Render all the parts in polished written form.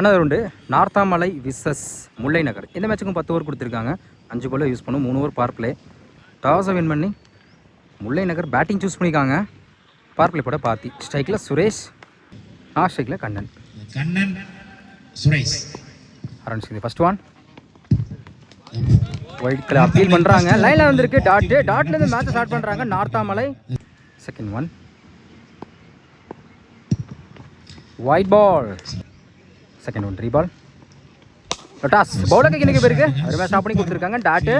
Another உண்டு Narthamalai versus முல்லை நகர். இந்த மேட்சுக்கும் 10 over கொடுத்துருக்காங்க. 5 பால் யூஸ் பண்ணும், 3 ஓவர் பவர் பிளே. டாஸை வின் பண்ணி முல்லை நகர் பேட்டிங் சூஸ் பண்ணியிருக்காங்க. பவர் பிளே போட பார்த்தி. ஸ்ட்ரைக்கில் சுரேஷ், நான் ஸ்ட்ரைக்கில் கண்ணன் சுரேஷ். ஆரம்பிச்சுது first one. White colour appeal பண்ணுறாங்க. லைனில் வந்திருக்கு டாட்லேருந்து மேட்சை ஸ்டார்ட் பண்ணுறாங்க நார்த்தாமலை. செகண்ட் ஒன் ஒயிட் பால். செகண்ட் ஒன் 3 பால். டாஸ் பவுலருக்கு இன்னைக்கு பேருக்கு அருமையாக ஸ்டாப் பண்ணி கொடுத்துருக்காங்க டாட்டு.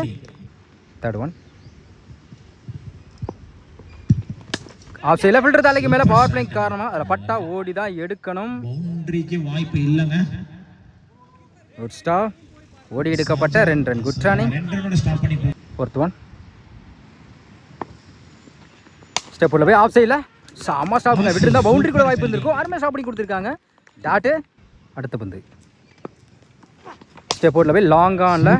தேர்ட் ஒன் ஆஃப் சைடில் ஃபில்டர் தலைக்கு மேலே பவர் பிளேக்கு காரணமாக அதில் பட்டா ஓடி தான் எடுக்கணும். பவுண்டரிக்கு வாய்ப்பு இல்லைங்க. குட் ஸ்டாப், ஓடி எடுக்கப்பட்ட 2 run. Good running. Fourth one step உள்ள போய் ஆஃப் சைடில் சாமா ஸ்டாப்புங்க. விட்டுருந்தா பவுண்டரி கூட வாய்ப்பு இருந்திருக்கும். அருமையாக ஸ்டாப் பண்ணி கொடுத்துருக்காங்க டாட்டு. அடுத்த பந்து ஸ்டெப் போர்டில் போய் லாங் ஆனில்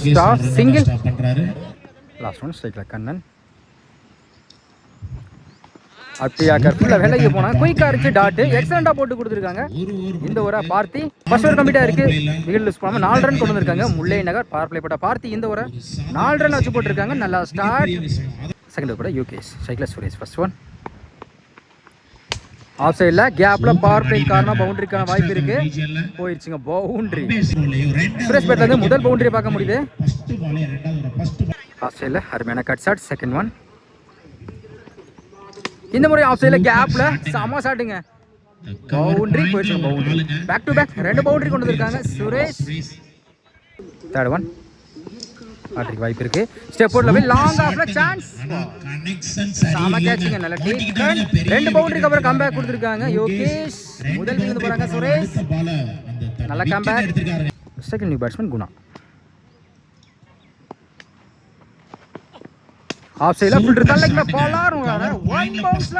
ஸ்டாப் சிங்கிள். லாஸ்ட் ஒன் ஸ்ட்ரைக்கில் கண்ணன். அப்படியாக்கர் ஃபுல்லாக வேலைக்கு போனால் குயிக்காக இருந்துச்சு டாட்டு. எக்ஸலண்டாக போட்டு கொடுத்துருக்காங்க. இந்த ஒரு பார்த்தி ஃபர்ஸ்ட் ஓவர் கம்ப்ளீட்டாக இருக்குது. விக்கெட் லூஸ் பண்ணாமல் 4 ரன் கொண்டு வந்திருக்காங்க முல்லை நகர். பவர் பிளே போட்ட பார்த்தி இந்த ஒரு 4 ரன் வச்சு போட்டிருக்காங்க. நல்லா ஸ்டார்ட். செகண்ட் ஓவர் கூட யூகேஷ், ஸ்ட்ரைக்கில் சுரேஷ். ஃபர்ஸ்ட் ஒன் ஆஃப் சைடில் கேப்பில் பவர் பிளே காரணம் பவுண்டரிக்கான வாய்ப்பு இருக்கு. போயிடுச்சுங்க பவுண்டரி. சுரேஷ் பேட்லேருந்து முதல் பவுண்டரியை பார்க்க முடியுது. ஆஃப் சைடில் அருமையான கட் ஷாட். செகண்ட் ஒன் இந்த முறை ஆஃப் சைடில் கேப்பில் செம்ம ஷாட்டுங்க. பவுண்டரி போயிடுச்சுங்க. Boundary back to back 2 boundary கொண்டு வந்திருக்காங்க சுரேஷ். தேர்ட் ஒன் ஆட்ரிக்கு வாய்ப்பு இருக்கு. ஸ்டெப் போர்டில் போய் லாங் ஆஃப்ல சான்ஸ். சாம கேட்சிங்க. நல்ல டீக் 2 பவுண்டரிக்கு அப்புறம் கம்பேக் கொடுத்துருக்காங்க யோகேஷ். முதல் விழுந்து போறாங்க சுரேஷ். நல்ல comeback. Second new batsman Guna. Off சைடில் ஃபில்டர் தள்ளைக்குள்ள பாலாரும் ஒன் பவுன்ஸ்ல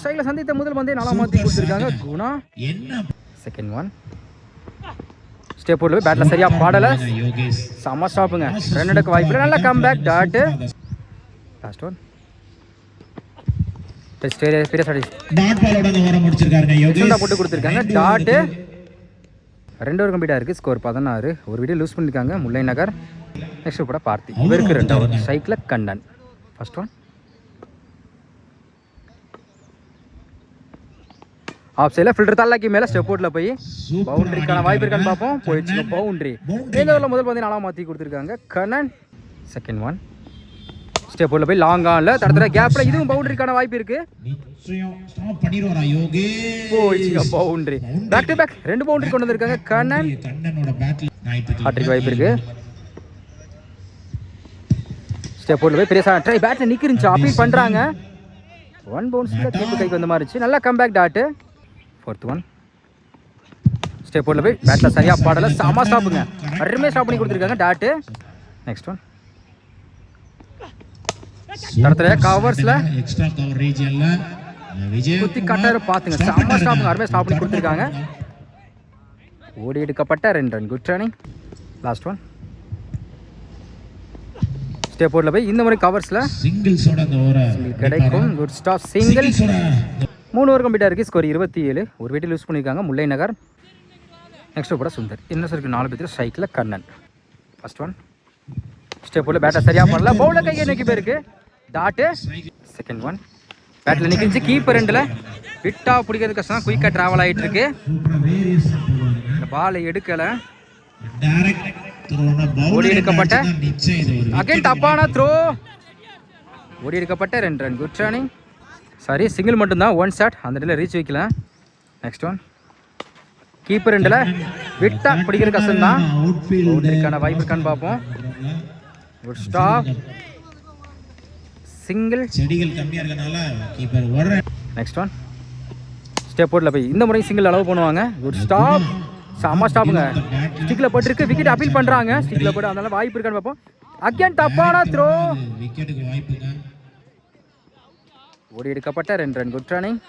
சைடில் சந்தித்த முதல் பந்தே நல்லா மாற்றி கொடுத்துருக்காங்க குணா. செகண்ட் ஒன் ஸ்டெப் போர்டில் போய் பேட்டில் சரியாக பாடலை. செம்ம ஸ்டாப்புங்க. 2 எடுக்க வாய்ப்பு. நல்ல கம்பேக் டாட்டு. லாஸ்ட் ஒன் போட்டு கொடுத்துருக்காங்க டாட்டு. 2 ஓவர் கம்ப்ளீட்டாக இருக்குது. ஸ்கோர் 16. ஒரு வீடியோ லூஸ் பண்ணியிருக்காங்க முல்லை நகர். நெக்ஸ்ட் கூட பார்த்தி. இவருக்கு 2 ஓவர். ஸ்ட்ரைக்கில் கண்ணன். ஃபர்ஸ்ட் ஒன் ஆஃப் சைடில் ஃபில்டர் தள்ளாக்கி மேலே ஸ்டெப் போர்டில் போய் பவுண்டரிக்கான வாய்ப்பு இருக்கான்னு பார்ப்போம். போயிடுச்சு பவுண்டரி. இந்த ஓவரில் முதல் பந்து 4 மாற்றி கொடுத்துருக்காங்க கண்ணன். செகண்ட் ஒன் ஸ்டெப் போர்டில் போய் லாங் ஆனில் தடுத்துற கேப்பில் இதுவும் பவுண்டரிக்கான வாய்ப்பு இருக்கு. போயிடுச்சுங்க boundary. Back to back 2 boundary கொண்டு வந்திருக்காங்க கண்ணன். ஹாட்ரிக் வாய்ப்பு இருக்கு. ஸ்டெப் போர்டில் போய் பெரிய ட்ரை பேட்டில் நிற்கிருந்துச்சு. அப்பீல் பண்ணுறாங்க. 1 பவுன்ஸில் கீப்பு கைக்கு வந்த மாதிரி இருந்துச்சு. நல்லா comeback dot. Fourth one step போர்டில் போய் பேட்டில் சரியாக பாடலை. சாமா ஸ்டாப்புங்க. அருமையாக ஸ்டாப் பண்ணி கொடுத்துருக்காங்க டாட்டு. நெக்ஸ்ட் ஒன் தடத்துல கவர்ஸில் குத்தி கட்டாரு பார்த்துங்க. சாமா ஸ்டாப்புங்க. அருமையாக ஸ்டாப் பண்ணி கொடுத்துருக்காங்க. ஓடி எடுக்கப்பட்ட 2 run. Good running. Last one step போர்டில் போய் இந்த மாதிரி கவர்ஸில் சிங்கிள் கிடைக்கும். Good stop single. 3 ஓவர் கம்ப்ளீட்டாக இருக்குது. ஸ்கோர் 27. ஒரு வீட்டில் லூஸ் பண்ணியிருக்காங்க முல்லை நகர். நெக்ஸ்ட் கூட சுந்தர். இன்னும் சருக்கு 4 பேர். ஸ்ட்ரைக்கில் கண்ணன். ஃபர்ஸ்ட் ஒன் ஸ்டெப் போர்டில் பேட்டை சரியாக பண்ணல. பவுலர் கையை நோக்கி போயிருக்கு டாட்டு. செகண்ட் ஒன் பேட்டில் நிற்கிச்சு. கீப்பர் 2ல் விட்டா பிடிக்கிறது கஷ்டம். குயிக்காக ட்ராவல் ஆகிட்டு இருக்கு. இந்த பாலை எடுக்கலை. ஓடி எடுக்கப்பட்ட அகைன் தப்பான த்ரோ. ஓடி எடுக்கப்பட்ட 2 run. Good running. Sorry single மட்டும்தான். 1 ஷாட். அந்த இடத்துல ரீச் வைக்கல. நெக்ஸ்ட் ஒன் கீப்பர் 2ல் விட்டா பிடிக்கிறது கஷ்டம் தான். பவுண்டரிக்கான வாய்ப்பு இருக்கான்னு பார்ப்போம். Good stop single. Next one step போர்டில் போய் இந்த முறை சிங்கிள் அளவு பண்ணுவாங்க. Good stop. செம்ம ஸ்டாப்புங்க. ஸ்டிக்கில் போட்டுருக்கு. விக்கெட் அப்பீல் பண்ணுறாங்க. ஸ்டிக்கில் போட்டு அதனால வாய்ப்பு இருக்கான்னு பார்ப்போம். அகைன் தப்பான த்ரோ. ஓடி எடுக்கப்பட்ட 2 ரன். Good running.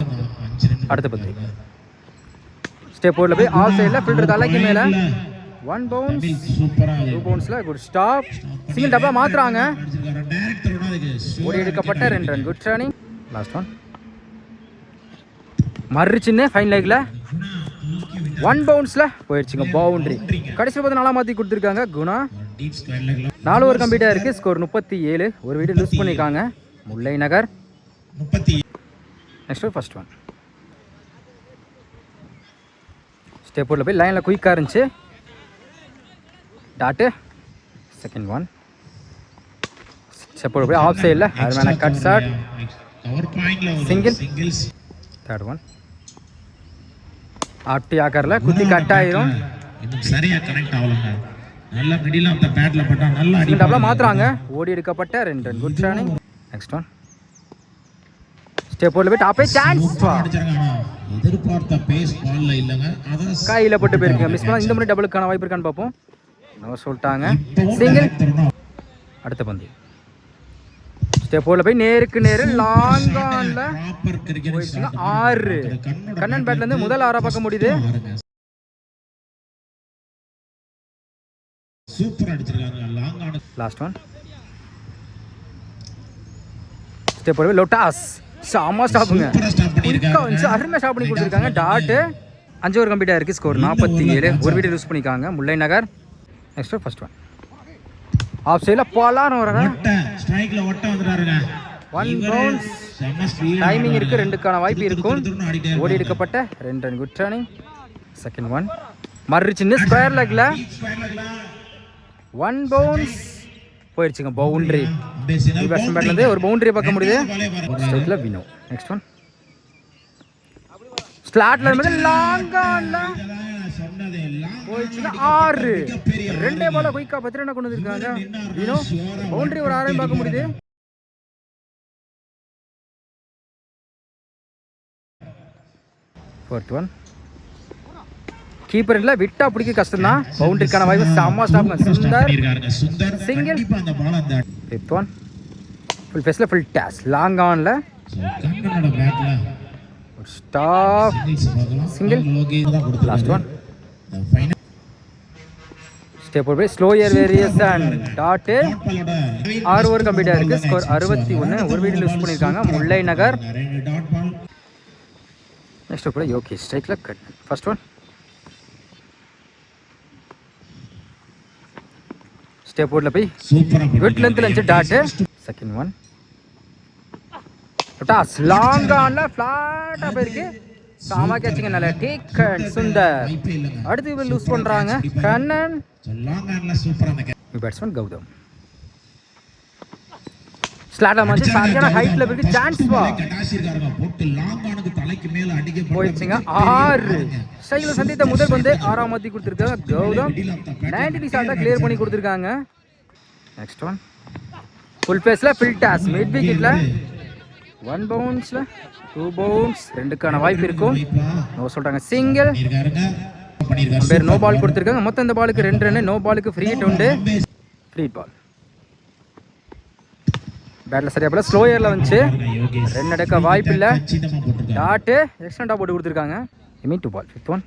அடுத்த பந்து ஸ்டெப் போர்டில் போய் ஆஃப் சைடில் ஃபில்டர் தலைக்கு மேலே 1 பவுன்ஸ் 2 பவுன்ஸில் குட் ஸ்டாப். சிங்கிள் டப்பா மாற்றுறாங்க. ஓடி எடுக்கப்பட்ட 2 run. Good running. Last one மறுச்சின்னு ஃபைன் லைக்கில் 1 பவுன்ஸில் போயிடுச்சுங்க பவுண்ட்ரி. கடைசியில் பார்த்து நாளாக மாற்றி கொடுத்துருக்காங்க குணா. 4 ஓவர் கம்ப்ளீட்டாக இருக்குது. ஸ்கோர் 37. ஒரு வீடு லூஸ் பண்ணியிருக்காங்க முல்லை நகர். நெக்ஸ்ட் ஒரு ஃபர்ஸ்ட் ஒன் ஸ்டெப் போர்டில் போய் லைனில் குயிக்காக இருந்துச்சு. டாட்டு செகண்ட் ஒன் ஸ்டெப் போர்டில் போய் ஆஃப் சைடில் அருமையான cut shot single. Third one ஆப்டி ஆக்கரில் குத்தி கட் ஆயிரும். சரியா கனெக்ட் ஆகலங்க. நல்ல மிடில் ஆஃப் தி பேட்ல பட்டா நல்லா அடி டபுளா மாத்துறாங்க. ஓடி எடுக்கப்பட்ட 2 run. Good running. Next one step போர்டில் போய் டாப்பே சான்ஸ் எதிர்பார்த்த பேஸ் பால்ல இல்லங்க. அத கையில போட்டு போயிருக்கீங்க. மிஸ் பண்ணா இந்த முறை டபுளுக்கான வாய்ப்பு இருக்கான்னு பார்ப்போம். நோ சொல்லிட்டாங்க. சிங்கிள். அடுத்த பந்து ஸ்டெப் போர்டில் போய் நேருக்கு நேரு லாங் ஆன்ல ப்ராப்பர் கிரிக்கெட் 6. கண்ணன் பேட்ல இருந்து முதல் 6 பார்க்க முடியுது. சூப்பர் அடிச்சிருக்காங்க long on. Last one step போர்டில் லோட்டாஸ் சாமா ஸ்டாப்புங்க. அருமையாக ஸ்டாப் பண்ணி கொடுத்துருக்காங்க. டாட்டு 5 ஓவர் கம்ப்ளீட்டாக இருக்குது. ஸ்கோர் 47. ஒரு வீடு யூஸ் பண்ணிக்காங்க Mullai Nagar. Next first one off சைடில் போலான்னு வர ஸ்ட்ரைக்ல ஒட்ட வந்துறாருங்க. 1 பவுன்ஸ். டைமிங் இருக்குது. 2க்கான வாய்ப்பு இருக்கும். ஓடி எடுக்கப்பட்ட 2 run. Good running. Second one மறுச்சின்னு ஸ்கொயர் லெக்கில் 1 பவுன்ஸ் போயிடுச்சுங்க பவுண்ட்ரி. பேட்லேருந்து ஒரு பவுண்டரி பார்க்க முடியுது. ஸ்ட்ரைக்கில் வினோ. நெக்ஸ்ட் ஒன் ஸ்லாட்ல இருந்து லாங் ஆன்ல போயிடுச்சுங்க 6. 2 பால குயிக்கா 10 ரன் கொண்டு வந்திருக்காங்க வினோ. பவுண்டரி ஒரு 6 பார்க்க முடியுது. ஃபோர்த் ஒன் கீப்பர் இல்ல விட்டா பிடிக்க கஷ்டம் தான். பவுண்டரிக்கான வாய்ப்பு செம்ம stop Sundar single. Fifth one full ஃபேஸ்ல ஃபுல் டேஸ் லாங் ஆன்ல stop single. Last one step போய் slower variation dot 6 over கம்ப்ளீட்டாக இருக்குது. ஸ்கோர் 61. ஒரு வீடு லூஸ் பண்ணியிருக்காங்க முல்லை நகர். நெக்ஸ்ட் கூட யோகி ஸ்ட்ரைக்கில் கட். ஃபர்ஸ்ட் ஒன் ஸ்டெப் போர்டில் போய் குட் லென்த்தில் இருந்துச்சு dot. Second one toss long ஆன்ல ஃப்ளாட்டாக போயிருக்கு. சாமா கேட்சிங்க நல்ல டேக் சுந்தர். அடுத்து இவர் லூஸ் பண்ணுறாங்க கண்ணன். பேட்ஸ்மேன் கௌதம் ஸ்லாட்ல வந்து சரியான ஹைட்ல போய் சான்ஸ் போயிடுச்சுங்க 6. ஸ்டைல சந்தித்த முதல் பந்து 6ஆம் மாத்தி கொடுத்துருக்காங்க கௌதம். 90 ஷாட்டை கிளியர் பண்ணி கொடுத்துருக்காங்க. நெக்ஸ்ட் ஒன் ஃபுல் பேஸ்ல ஃபில் டாஸ் மிட் விக்கெட்ல 1 பவுன்ஸ்ல 2 பவுன்ஸ். 2க்கான வாய்ப்பு இருக்கும். நோ சொல்றாங்க சிங்கிள். பேர் நோ பால் கொடுத்துருக்காங்க. மொத்தம் இந்த பாலுக்கு 2 ரன். நோ பாலுக்கு ஃப்ரீ ஹிட் உண்டு. ஃப்ரீ பால் பேட்ல சரியா போல ஸ்லோ இயர்ல வந்துச்சு. 2 எடுக்க வாய்ப்பு இல்லை. டாட்டு எக்ஸ்டெண்டா போட்டு கொடுத்துருக்காங்க. மீன் 2 ball. Fifth one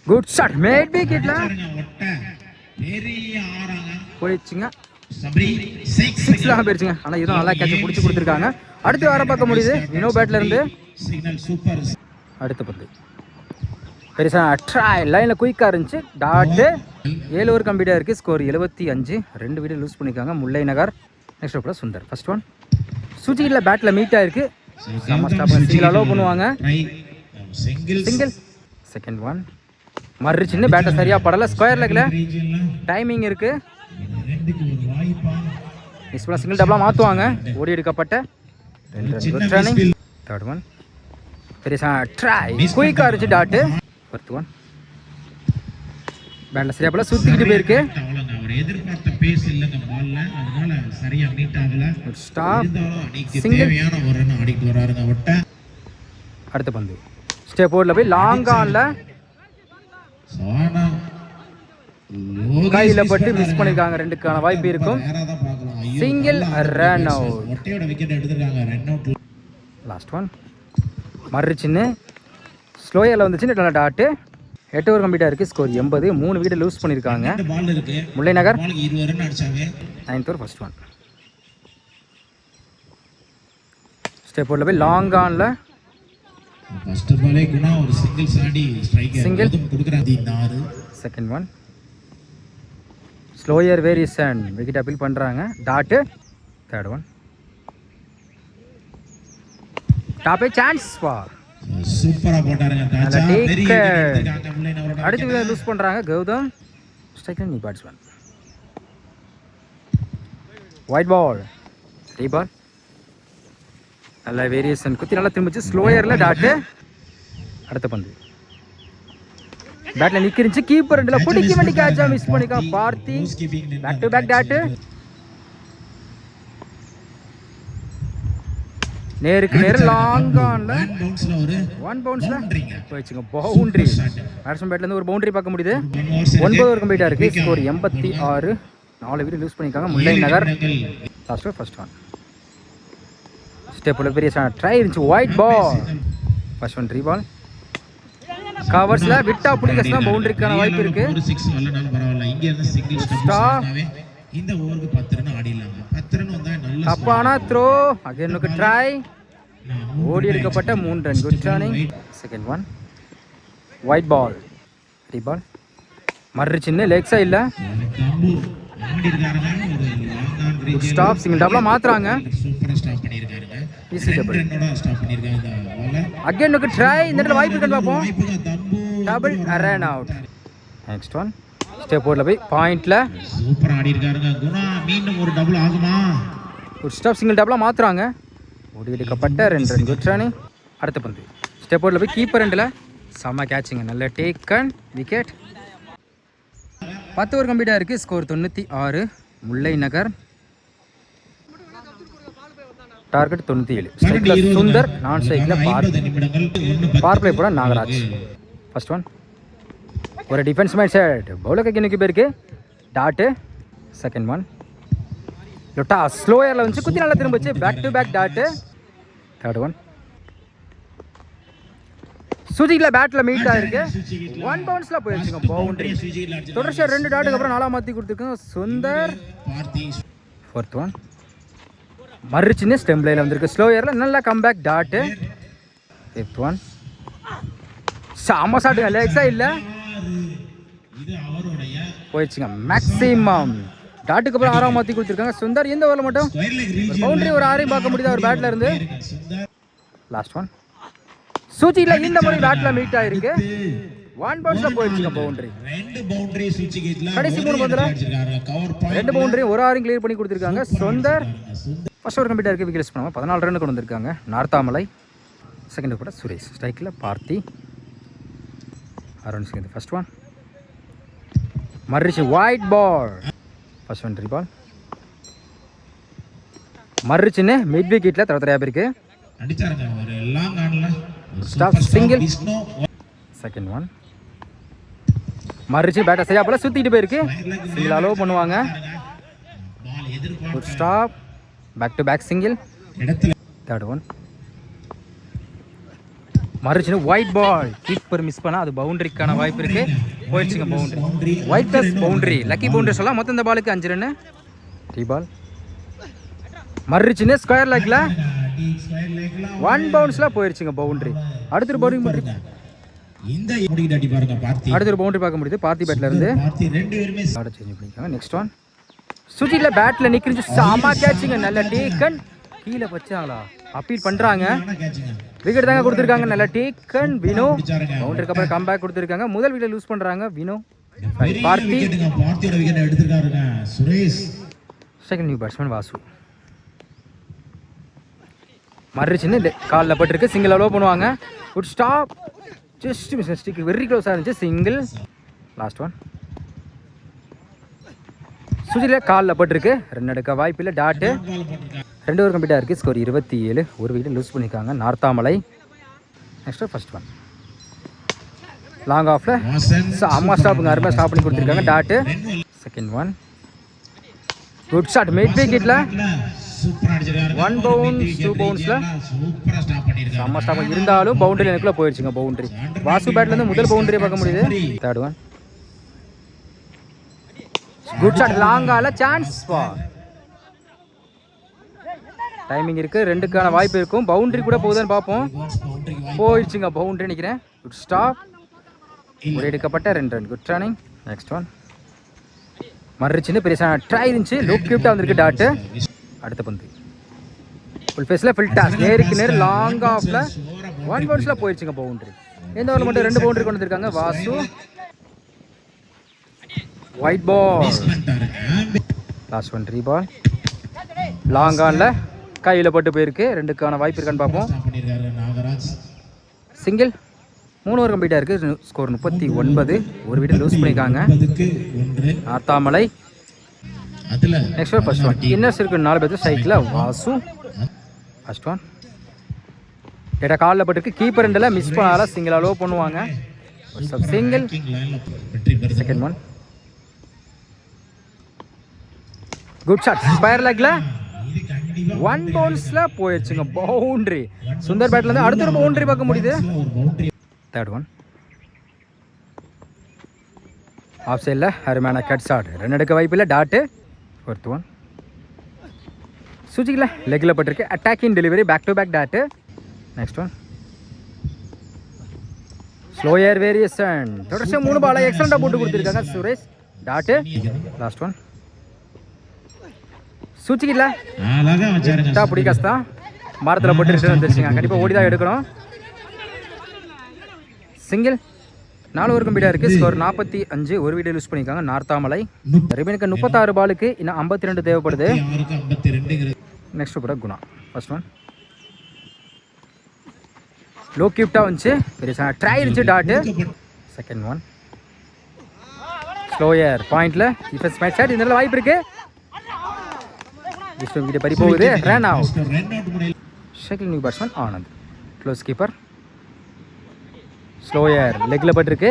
good shot mid விக்கெட்ல போயிடுச்சுங்க. 6 போயிடுச்சுங்க. ஆனால் இதுவும் நல்லா கேட்ச் பிடிச்சி கொடுத்துருக்காங்க. அடுத்து வர பார்க்க முடியுது வினோ பேட்ல இருந்து. அடுத்த பந்து பெருசா ட்ரை லைனில் குயிக்காக இருந்துச்சு டாட்டு. 7 ஓவர் கம்ப்ளீட்டாக இருக்குது. ஸ்கோர் 75. 2 வீடு லூஸ் பண்ணியிருக்காங்க முல்லை நகர். நெக்ஸ்ட் ஓவரில் சுந்தர். ஃபர்ஸ்ட் ஒன் சுஜிக்கில் பேட்டில் மீட் ஆயிருக்கு. சிங்கிள் அலோவ் பண்ணுவாங்க. சிங்கிள். செகண்ட் ஒன் மறுச்சின்னு பேட்டை சரியாக படலை. ஸ்கொயர் லெக்கில் டைமிங் இருக்குது. மிஸ் பண்ண சிங்கிள் டபுளாக மாற்றுவாங்க. ஓடி எடுக்கப்பட்ட 2 ரன். ரன்னிங். தேர்ட் ஒன் பெருசா ட்ரை குயிக்காக இருந்துச்சு டாட்டு. ஃபோர்த் ஒன் பேட்டில் சரியா போல சுற்றிக்கிட்டு போயிருக்கு. Stop single. அடுத்த பந்து ஸ்டெப் போர்டில் போய் லாங் ஆன்ல கையில பட்டு மிஸ் பண்ணிருக்காங்க. 2க்கான வாய்ப்பு இருக்கும். Single run out. Last one மறுச்சின்னு ஸ்லோயரில் வந்துச்சு நல்ல டாட்டு. 8 ஓவர் கம்ப்ளீட்டாக இருக்குது. ஸ்கோர் 80. 3 விக்கெட் லூஸ் பண்ணியிருக்காங்க முல்லை நகர். 9th over first one step போர்டில் போய் லாங் ஆனில் ஃபர்ஸ்ட் பாலே குணா ஒரு சிங்கிள்ஸ் ஆடி ஸ்ட்ரைக் Single. கொடுக்குறாங்க இந்த 6. Second one slower variation wicket appeal பண்ணுறாங்க டாட்டு. தேர்ட் ஒன் டாப்பே சான்ஸ் வா சூப்பரா போட்டாருங்க தாச்சா. நல்ல வெரி take. எடுத்துட்டாங்க முல்லைன் அவரோட அடுத்து லூஸ் பண்ணுறாங்க கௌதம். ஸ்ட்ரைக்கில் நீ பேட்ஸ்மேன். ஒயிட் பால் ரீ பால் நல்ல வேரியேஷன் குத்தி நல்லா திரும்பிச்சு ஸ்லோயரில் டாட்டு. அடுத்த பந்து பேட்டில் நிற்கிருந்துச்சு கீப்பர் ரெண்டில் பிடிக்க வேண்டிய கேட்சா மிஸ் பண்ணிக்கான் Parthi. Back to back dot. நேருக்கு நேரு லாங் ஆன்ல பவுன்ஸ்ல ஒரு ஒன் பவுன்ஸ்ல போயிடுச்சுங்க பவுண்டரி. பேட்ஸ்மேன் பேட்ல இருந்து ஒரு பவுண்டரி பார்க்க முடியுது. 9 ஓவர் கம்ப்ளீட்டா இருக்கு. ஸ்கோர் 86. 4 விக்கெட் லூஸ் பண்ணிருக்காங்க முல்லை நகர். லாஸ்ட் ஃபர்ஸ்ட் ஒன் ஸ்டெப்ல பெரிய ட்ரை இருந்துச்சு. White ball first one re பால் கவர்ஸ்ல விட்டா பிடிக்கஸ்னா பவுண்டரிக்கான வாய்ப்பு இருக்கு. ஒரு 6 வரலனாலும் பரவாயில்ல. இங்க இருந்து சிங்கிள் ஸ்டெப்ஸ்னாவே இந்த ஓவருக்கு 10 ரன் ஆடிடலாம். 10 ரன் வந்தா நல்ல தப்பான த்ரோ அகைனுக்கு ட்ரை ஓடி எடுக்கப்பட்ட 3 run. Good turning. Second one white ball re ball மர்ரி சின்ன லெக்ஸா இல்ல தம்பு ஆடி இருக்காருங்க. ஒரு long on reach stop single டபுளா மாத்துறாங்க. சூப்பரா ஸ்டாப் பண்ணிருக்காருங்க. ஈஸி டபுள் ரன்னோட ஸ்டாப் பண்ணிருக்காங்க இந்த பால்ல. அகைனுக்கு ட்ரை இந்த இடத்துல வாய்ப்பு இருக்குன்னு பாப்போம். வாய்ப்புங்க தம்பு double run out. Next one step போர்ட்ல போய் பாயிண்ட்ல சூப்பரா ஆடி இருக்காருங்க குணா. மீண்டும் ஒரு டபுள் ஆகுமா? ஒரு ஸ்டாப் சிங்கிள் டபுளா மாத்துறாங்க. ஓடி எடுக்கப்பட்ட 2 ரன். Good run. அடுத்த பந்து ஸ்டெப் போர்ட்ல போய் கீப்பர் ரெண்டில் செம்ம கேட்சிங்க. நல்ல டேக்கன் விக்கெட். 10 ஓவர் கம்ப்ளீட்டாக இருக்குது. ஸ்கோர் 96. முல்லை நகர் டார்கெட் 97. ஸ்ட்ரைக்கில் சுந்தர் நான் ஸ்ட்ரைக்கில் 50 நிமிடங்கள் 1 பவர் பிளே போட நாகராஜ். ஃபர்ஸ்ட் ஒன் ஒரு டிஃபென்ஸ் மைண்ட் செட் பவுலர் கைக்கு போயிருக்கு டாட்டு. செகண்ட் ஒன் லொட்டா ஸ்லோயரில் வந்து குத்தி நல்லா திரும்பிச்சு back to back dot. Third one சுஜிக்கில் பேட்டில் மீட் ஆயிருக்கு. 1 பவுன்ஸில் போயிடுச்சுங்க பவுண்டரி. தொடர்ச்சியாக 2 டாட்டுக்கு அப்புறம் 4 மாற்றி கொடுத்துருக்காங்க சுந்தர். ஃபோர்த் ஒன் மறுச்சின்னு ஸ்டெம் லைனில் வந்திருக்கு ஸ்லோயரில் நல்லா கம்பேக் டாட்டு. ஃபிஃப்த் ஒன் செம்ம ஷாட்டுங்க லெக்ஸா இல்லை போயிடுச்சுங்க மேக்ஸிமம் டாட்டுக்கு அப்புறம் 6 மாற்றி கொடுத்துருக்காங்க சுந்தர். இந்த ஓவரில் மட்டும் பவுண்டரி ஒரு 6 பார்க்க முடியுது அவர் பேட்டில் இருந்து. லாஸ்ட் ஒன் சூச்சியில் இந்த முறை பேட்டில் மீட் ஆயிருக்கு. 1 பவுன்ஸில் போயிடுச்சுங்க பவுண்டரி. 2 பவுண்டரி சுச்சி கேட்ல கடைசி 3 பந்தில் கவர் பாயிண்ட் 2 பவுண்டரி ஒரு 6 கிளியர் பண்ணி கொடுத்துருக்காங்க சுந்தர். ஃபர்ஸ்ட் ஓவர் கம்ப்ளீட்டாக இருக்குது. விக்கெட் பண்ணாமல் 14 ரன் கொண்டு வந்திருக்காங்க நார்த்தாமலை. செகண்ட் கூட சுரேஷ் ஸ்ட்ரைக்கில் பார்த்தி அருண் சிங். ஃபர்ஸ்ட் ஒன் மர்ரிச்சு white ball first one re ball மர்ரிச்சுன்னு மிட் விக்கெட்டில் தரத்தரையா போயிருக்கு. அடிச்சாருங்க ஒரு லாங் ஆன்ல ஸ்டாப் சிங்கிள். செகண்ட் ஒன் மறுச்சு பேட்டை சரியா போல சுத்திட்டு போயிருக்கு. சிங்கிள் அலோவ் பண்ணுவாங்க. பால் எதிர்பார்த்து good stop back to back single. இடத்துல தேர்ட் ஒன் மறுச்சுன்னு ஒயிட் பால் கீப்பர் மிஸ் பண்ணா அது பவுண்டரிக்கான வாய்ப்பு இருக்கு. போயிடுச்சுங்க boundary. White plus boundary lucky boundary சொல்லலாம். மொத்தம் இந்த பாலுக்கு 5 ரன். ரீ பால் மறுச்சுன்னு ஸ்கொயர் லெக்ல ஸ்கொயர் லெக்ல 1 பவுன்ஸ்ல போயிடுச்சுங்க பவுண்டரி. அடுத்த பவுலிங் பண்றீங்க இந்த முடிக்கிட்டு அடி பாருங்க பார்த்தி. அடுத்த ஒரு பவுண்டரி பார்க்க முடியுது பார்த்தி பேட்ல இருந்து. பார்த்தி 2 பேருமே ஆட சேஞ்ச் பண்ணிருக்காங்க. நெக்ஸ்ட் ஒன் சுஜில பேட்ல நிக்கிருச்சு சாமா கேட்சிங்க நல்ல டேக்கன். கீழே வச்சாங்களா அப்பீல் பண்றாங்க. கேட்சுங்க விக்கெட் தாங்க கொடுத்துருக்காங்க. நல்ல டேக்கன் வினோ. பவுண்டரிக்கு அப்புறம் கம்பேக் கொடுத்துருக்காங்க. முதல் விக்கெட் லூஸ் பண்றாங்க வினோ. பார்த்தி விக்கெட்டுங்க பார்த்தியோட விக்கெட் எடுத்துட்டாருங்க Suresh. Second new batsman Vasu மறுச்சின்னு காலில் பட்டிருக்கு. சிங்கிள் அலோவ் பண்ணுவாங்க. Good stop just miss stick very க்ளோஸாக இருந்துச்சு சிங்கிள். லாஸ்ட் ஒன் சுஜில காலில் பட்டிருக்கு. ரன் எடுக்க வாய்ப்பு இல்லை டாட்டு. 2 ஓவர் கம்ப்ளீட்டாக இருக்குது. ஸ்கோர் 27. ஒரு விக்கெட் லூஸ் பண்ணியிருக்காங்க Narthamalai. Next first one long ஆஃப்ல அம்மா ஸ்டாப்புங்க அருமையாக ஸ்டாப் பண்ணி கொடுத்துருக்காங்க dot. Second one good shot mid விக்கெட்டில் சூப்பரா அடிச்சிருக்காரு. 1 பவுன்ஸ் 2 பவுன்ஸ்ல சூப்பரா ஸ்டாப் பண்ணிருக்காரு. செம்ம ஸ்டாப் இருந்தாலும் பவுண்டரி எனக்குள்ள போயிடுச்சுங்க பவுண்டரி. வாசு பேட்ல இருந்து முதல் பவுண்டரியை பார்க்க முடியுது. தேர்ட் ஒன் குட் ஷாட் லாங்கால சான்ஸ் ஃபார் டைமிங் இருக்குது, 2க்கான வாய்ப்பு இருக்கும். பவுண்டரி கூட போகுதுன்னு பார்ப்போம். போயிடுச்சுங்க பவுண்டரி நினைக்கிறேன். Good stop. ஒரு எடுக்கப்பட்ட 2 run. Good running. Next one மறுச்சுன்னு பெருசாக ட்ரை இருந்துச்சு. லூப் கிஃப்டாக வந்திருக்கு டாட்டு. அடுத்த பந்து ஃபுல் ஃபேஸில் ஃபுல் டாஸ் நேருக்கு நேர் லாங் ஆஃபில் 1 பவுன்ஸில் போயிடுச்சுங்க பவுண்டரி. இந்த ஓவரில் மட்டும் 2 பவுண்டரி கொண்டு வந்திருக்காங்க Vasu. White ball. Last one 3 பால். லாங் ஆனில் கையில் பட்டு போயிருக்கு. 2க்கான வாய்ப்பு இருக்கான்னு பார்ப்போம். சிங்கிள். 3 ஓவர் கம்ப்ளீட்டாக இருக்குது. ஸ்கோர் 39. ஒரு விக்கெட் லூஸ் பண்ணியிருக்காங்க Narthamalai. Next one first one. இன்னர்ஸ் இருக்கு 4 பேர் ஸ்ட்ரைக்கில் வாசு. ஃபர்ஸ்ட் ஒன் டேட்டா காலில் பட்டிருக்கு. கீப்பர் ரெண்டில் மிஸ் பண்ணால சிங்கிள் அலோவ் பண்ணுவாங்க. Single. Second one good shot. ஸ்பயர் லெக்ல 1 பவுன்ஸில் போயிடுச்சுங்க பவுண்டரி. சுந்தர் பேட்லேருந்து அடுத்த ஒரு பவுண்டரி பார்க்க முடியுது. தேர்ட் ஒன் ஆஃப் சைடில் அருமையான கட் ஷாட். 2 எடுக்க வாய்ப்பு இல்லை. டாட்டு. ஃபோர்த் ஒன் சுஜிக்கில் லெக்கில் பட்டிருக்கு. Attacking delivery back to back dot. Next one slower variation. தொடர்ச்சி 3 பாலை எக்ஸலண்டாக போட்டு கொடுத்துருக்காங்க சுரேஷ். டாட்டு. லாஸ்ட் ஒன் சுச்சிக்கில்ல பிடி கஷ்டா மரத்தில் போட்டு ரிட்டர்ன் வந்துருச்சுங்க. கண்டிப்பாக ஓடி தான் எடுக்கணும். சிங்கிள். 4 ஓவர் கம்ப்ளீட்டாக இருக்குது. ஸ்கோர் 45. ஒரு விக்கெட் லூஸ் பண்ணியிருக்காங்க நார்த்தாமலை. ரிமைனுக்கு 36 பாலுக்கு இன்னும் 52 தேவைப்படுது. நெக்ஸ்ட் கூட குணா. ஃபர்ஸ்ட் ஒன் லோ கிஃப்டாக வந்துச்சு. பெரிய ட்ரை இருந்துச்சு. டாட்டு. செகண்ட் ஒன் ஸ்லோயர் பாயிண்டில் டிஃபென்ஸ் மேட்ச் ஷாட். இந்த வாய்ப்பு இருக்குது. விக்கெட் பறி போகுது. Run out. Second new batsman Anand. Close keeper. Slower லெக்கில் பட்டிருக்கு.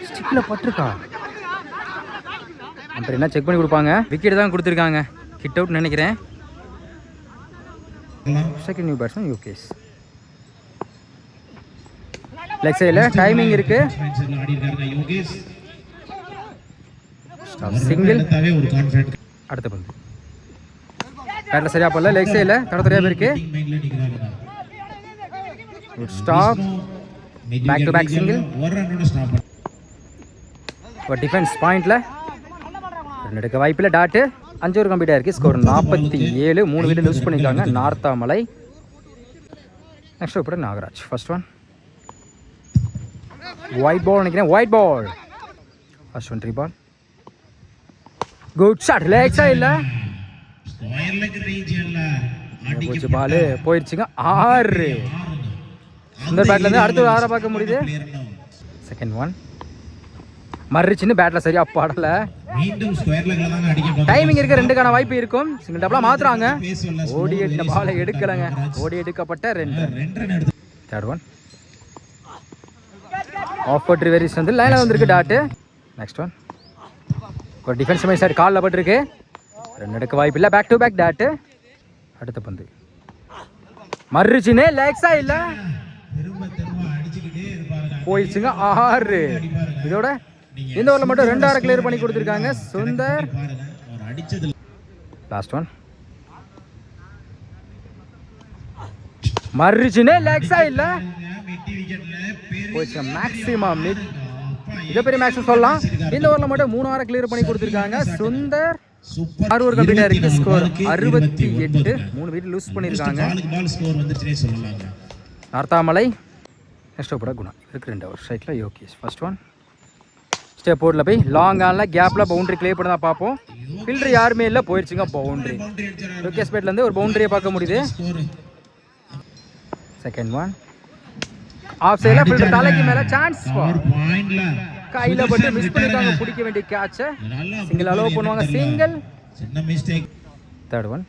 ஸ்டிக்கில் பட்டிருக்கா அப்புறம் என்ன செக் பண்ணி கொடுப்பாங்க. விக்கெட் தான் கொடுத்துருக்காங்க. ஹிட் அவுட் நினைக்கிறேன். Second new batsman Yukesh. Leg சைடில் டைமிங் இருக்கு. சிங்கிள். அடுத்த பந்து பேட்டில் சரியா போடல. லெக் சைடில் தடத்துறையாக இருக்கு. Good stop. Back to back single. ஒரு டிஃபென்ஸ் பாயிண்டில் 2 எடுக்க வாய்ப்பில். டாட்டு. 5 ஓவர் கம்ப்ளீட்டாக இருக்குது. ஸ்கோர் 47. 3 விக்கெட் லூஸ் பண்ணியிருக்காங்க Narthamalai. Next over Nagaraj. First one white ball நினைக்கிறேன். White ball. First one 3 ball. Good shot. Leg சைடில் போச்சு. பால் போயிடுச்சுங்க 6. சுந்தர் பேட்லேருந்து அடுத்த ஒரு 6 பார்க்க முடியுது. செகண்ட் ஒன் மறுச்சுன்னு பேட்டில் சரியா படலை. டைமிங் இருக்க 2க்கான வாய்ப்பு இருக்கும். சிங்கிள் டபுளாக மாத்துறாங்க. ஓடி எடுத்த பாலை எடுக்கலைங்க. ஓடி எடுக்கப்பட்ட 2. தேர்ட் ஒன் ஆஃப் பட்ரி வெரிஸ் வந்து லைனில் வந்துருக்கு. டாட்டு. நெக்ஸ்ட் ஒன் ஒரு டிஃபென்ஸ் மைண்ட் சைடு காலில் பட்டிருக்கு. 2 எடுக்க வாய்ப்பு இல்லை. Back to back dot. அடுத்த பந்து மறுச்சுன்னு லெக்ஸா இல்லை போயிடுச்சுங்க 6. இதோட இந்த ஓவரில் மட்டும் 2 ஆரை கிளியர் பண்ணி கொடுத்துருக்காங்க சுந்தர். லாஸ்ட் ஒன் மறுச்சுன்னு லெக்ஸா இல்லை போயிடுச்சுங்க. மேக்ஸிமம் இதை பெரிய மேக்ஸிமம் சொல்லலாம். இந்த ஓவரில் மட்டும் 3 ஆரை கிளியர் பண்ணி கொடுத்துருக்காங்க சுந்தர். 6 ஓவர் கம்ப்ளீட்டாக இருக்குது. ஸ்கோர் 68. 3 விக்கெட் லூஸ் பண்ணியிருக்காங்க நார்த்தாமலை. Next over Guna. இருக்கு 2 ஓவர் ஸ்ட்ரைக்கில் யோகேஷ். ஃபர்ஸ்ட் ஒன் ஸ்டெப் போர்டில் போய் லாங் ஆனில் கேப்பில் பவுண்டரி கிளியர் பண்ண தான் பார்ப்போம். ஃபீல்டர் யாருமே இல்லை. போயிடுச்சுங்க பவுண்டரி. யோகேஷ் பேட்லேருந்து ஒரு பவுண்டரியை பார்க்க முடியுது. செகண்ட் ஒன் ஆஃப் சைடில் ஃபீல்டர் தலைக்கு மேலே சான்ஸ் கையில் பட்டு மிஸ் பண்ணிருக்காங்க. பிடிக்க வேண்டிய கேட்சை சிங்கிள் அலோவ் பண்ணுவாங்க. சிங்கிள். தேர்ட் ஒன்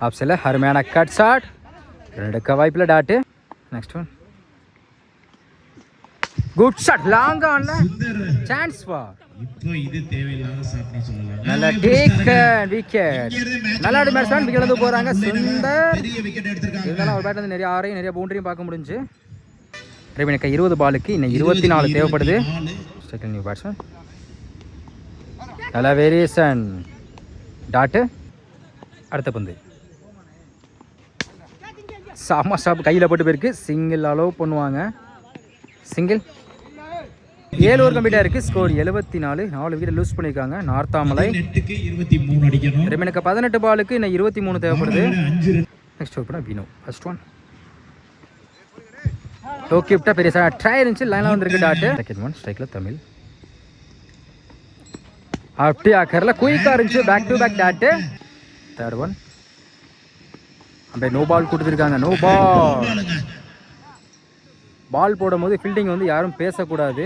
ஆஃப் சைடில் அருமையான கட் ஷாட். 2 எடுக்க வாய்ப்பில். Dot. Next one good shot. Long ஆன்ல சான்ஸ் ஃபார். நல்ல டேக்கன் விக்கெட். நல்லா பேட்ஸ்மேன் விக்கெட் வந்து போகிறாங்க சுந்தர். இருந்தாலும் ஒரு பேட் வந்து நிறைய ஆறையும் நிறைய பவுண்டரியும் பார்க்க முடிஞ்சு. ரிமைனுக்கு 20 பாலுக்கு இன்னும் 24 தேவைப்படுது. செகண்ட் நியூ பேட்ஸ்மேன் நல்ல வேரியேஷன். டாட்டு. அடுத்த பந்து சாமா ஸ்டாப் கையில் போட்டு போயிருக்கு. சிங்கிள் அலோவ் பண்ணுவாங்க. சிங்கிள். 7 ஓவர் கம்ப்ளீட்டாக இருக்குது. ஸ்கோர் 74. 4 விக்கெட் லூஸ் பண்ணியிருக்காங்க நார்த்தாமலை. ரிமைனுக்கு 18 பாலுக்கு இன்னும் 23 தேவைப்படுது. நெக்ஸ்ட் ஓவர் பண்ண வினோ. ஃபர்ஸ்ட் ஒன் ஓகே விட்டா பெரிய ட்ரை இருந்துச்சு. லைனில் வந்துருக்கு டாட்டு. செகண்ட் ஒன் ஸ்ட்ரைக்கில் தமிழ். அப்படியே ஆக்கரில் குயிக்காக இருந்துச்சு. Back to back dot. Third one அப்படியே நோ பால் கொடுத்துருக்காங்க. நோ பால். பால் போடும்போது ஃபீல்டிங் வந்து யாரும் பேசக்கூடாது.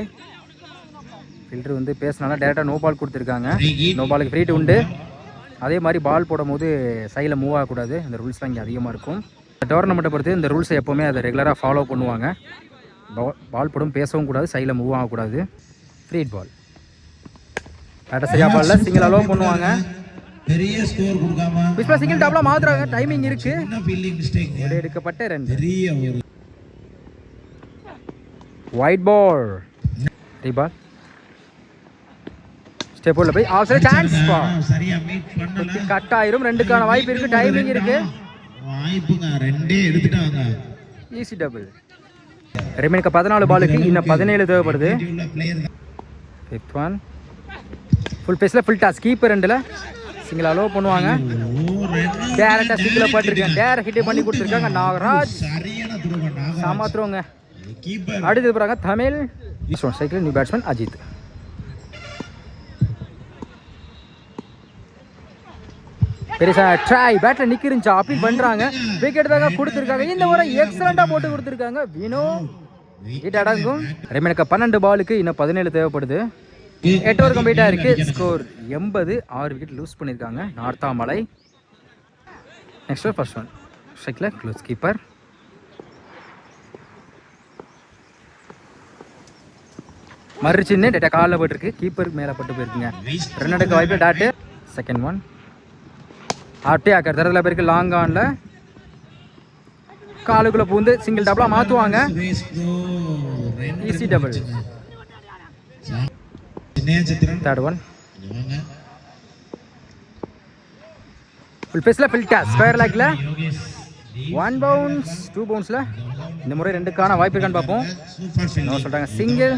ஃபில்டர் வந்து பேசினாலும் டேரெக்டாக நோ பால் கொடுத்துருக்காங்க. நோ பாலுக்கு ஃப்ரீ டு உண்டு. அதே மாதிரி பால் போடும்போது சைடில் மூவ் ஆகக்கூடாது. இந்த ரூல்ஸ் தான் இங்கே அதிகமாக இருக்கும். டோர்னமெண்ட்டை பொறுத்து இந்த ரூல்ஸை எப்போவுமே அதை ரெகுலராக ஃபாலோ பண்ணுவாங்க. பால் போடும் பேசவும் கூடாது, சைடில் மூவ் ஆகக்கூடாது. ஃப்ரீ பால். பேட்டை சரியா பால்ல சிங்கிள் அலோவ் பண்ணுவாங்க. பெரிய ஸ்கோர் கொடுக்காம பிஸ்பா சிங்கிள் டாப்ல மாத்துறாங்க. டைமிங் இருக்கு. ஒரே எடுக்கப்பட்ட ரன். பெரிய ஒரு ஒயிட் பால். ரீபால். ஸ்டெப் உள்ள போய் ஆஃப் சைடு சான்ஸ் பா. சரியா மீட் பண்ணல. கட் ஆயிரும். ரெண்டுக்கான வாய்ப்பு இருக்கு. டைமிங் இருக்கு. வாய்ப்புங்க ரெண்டே எடுத்துட்டாங்க. Easy double. ரிமைனுக்கு 14 பாலுக்கு இன்னும் 17 தேவைப்படுது. ஃபிஃப்த் ஒன் ஃபுல் பேஸில் ஃபுல் டாஸ். கீப்பர் ரெண்டில் சிங்கிள் அலோவ் பண்ணுவாங்க. டேரக்டாக சிங்கில் பட்டிருக்காங்க. டேரக்ட் ஹிட் பண்ணி கொடுத்துருக்காங்க நாகராஜ். சாமாத்துறவங்க. அடுத்து போகிறாங்க தமிழ். சைக்கிள் நியூ பேட்ஸ்மேன் அஜித். பெருசா ட்ரை பேட்டில் நிற்கிருந்துச்சா அப்பீல் பண்ணுறாங்க. விக்கெட் தாங்க கொடுத்துருக்காங்க. இந்த முறை எக்ஸலண்ட்டாக போட்டு கொடுத்துருக்காங்க. வினோ விக்கெட் அடங்கும். ரிமைனுக்கு 12 பாலுக்கு இன்னும் 17 தேவைப்படுது. 8 ஓவர் கம்ப்ளீட்டாக இருக்குது. ஸ்கோர் 80. 6 விக்கெட் லூஸ் பண்ணியிருக்காங்க Narthamalai. Next over first one ஸ்ட்ரைக்கில் க்ளோஸ் கீப்பர். மறுச்சின்னு டேட்டா காலில் போட்டிருக்கு. கீப்பருக்கு மேலே பட்டு போயிருக்குங்க. ரன் எடுக்க வாய்ப்பு டாட்டு. செகண்ட் ஒன் அப்படியே ஆக்கார் தரத்தில் பேருக்கு லாங் ஆனில் காலுக்குள்ளே பூந்து சிங்கிள் டபுளாக மாற்றுவாங்க. Easy double. Third one full பேஸில் ஃபில் டாஸ். ஸ்கொயர் லேக்கில் 1 பவுன்ஸ் 2 பவுன்ஸில் இந்த முறை 2க்கான வாய்ப்பு இருக்கான்னு பார்ப்போம். என்ன சொல்கிறாங்க? சிங்கிள்.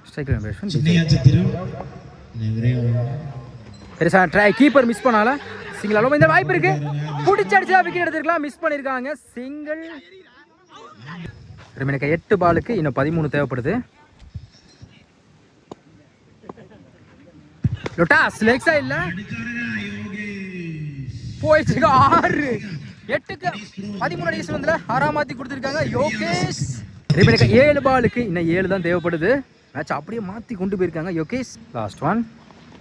ஸ்ட்ரைக்கில் பெருசாக ட்ரை. கீப்பர் மிஸ் பண்ணால சிங்கிள் அலோவ். இந்த வாய்ப்பு இருக்கு. பிடிச்சி அடிச்சா விக்கெட் எடுத்துருக்கலாம். மிஸ் பண்ணியிருக்காங்க. சிங்கிள். ரிமைனுக்கு 8 பாலுக்கு இன்னும் 13 தேவைப்படுது. லொட்டாஸ் லெக் சைடில் போயிடுச்சு. 6 8க்கு 13 அடிச்சு வந்து 6 மாற்றி கொடுத்துருக்காங்க யோகேஷ். ரிமைனுக்கு 7 பாலுக்கு இன்னும் 7 தான் தேவைப்படுது. மேட்ச் அப்படியே மாற்றி கொண்டு போயிருக்காங்க யோகேஷ். லாஸ்ட் ஒன்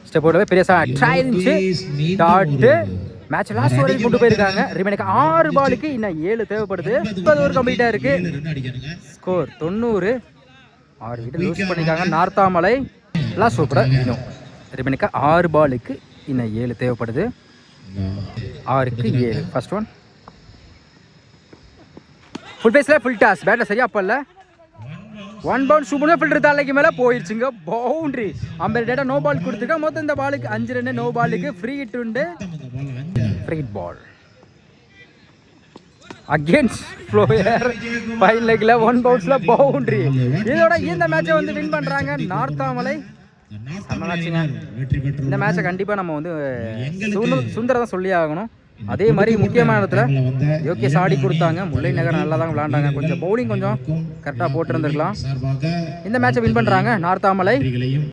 ஸ்டெப் போடவே பெரிய ட்ரை இருந்துச்சு. டாட்டு. மேட்ச் லாஸ்ட் ஓவரில் கொண்டு போயிருக்காங்க. ரிமைனுக்கு 6 பாலுக்கு இன்னும் 7 தேவைப்படுது. 20 ஓவர் கம்ப்ளீட்டாக இருக்கு. ஸ்கோர் 90. 6 விக்கெட் லூஸ் பண்ணியிருக்காங்க நார்த்தாமலை. லாஸ்ட் சூப்பராக இன்னும் ரிமைனுக்கு 6 பாலுக்கு இன்னும் 7 தேவைப்படுது. 6க்கு 7. ஃபர்ஸ்ட் ஒன் ஃபுல் பேஸில் ஃபுல் டாஸ். பேட்டில் சரியா பல்ல 1 பவுண்ட் சூப்பர் ஃபில்டர் தலைக்கு மேலே போயிடுச்சுங்க. பவுண்டரி. 50 டேட்டா நோ பால் கொடுத்துருக்கா. மொத்தம் இந்த பாலுக்கு 5 ரன். நோ பாலுக்கு ஃப்ரீ ஹிட் உண்டு. ஃப்ரீ பால் அகேன்ஸ்ட் ஃப்ளோயர். 5 லெக்கில் 1 பவுன்ஸில் பவுண்டரி. இதோட இந்த மேட்சை வந்து வின் பண்ணுறாங்க நார்த்தாமலை. இந்த மேட்சை கண்டிப்பாக நம்ம வந்து சுந்தர தான் சொல்லி ஆகணும். அதே மாதிரி முக்கியமான இடத்துல யோகேஷ் ஆடி கொடுத்தாங்க. முல்லை நகர் நல்லா தான் விளாண்டாங்க. கொஞ்சம் பவுலிங் கொஞ்சம் கரெக்டாக போட்டுருந்துருக்கலாம். இந்த மேட்சை வின் பண்ணுறாங்க நார்த்தாமலை.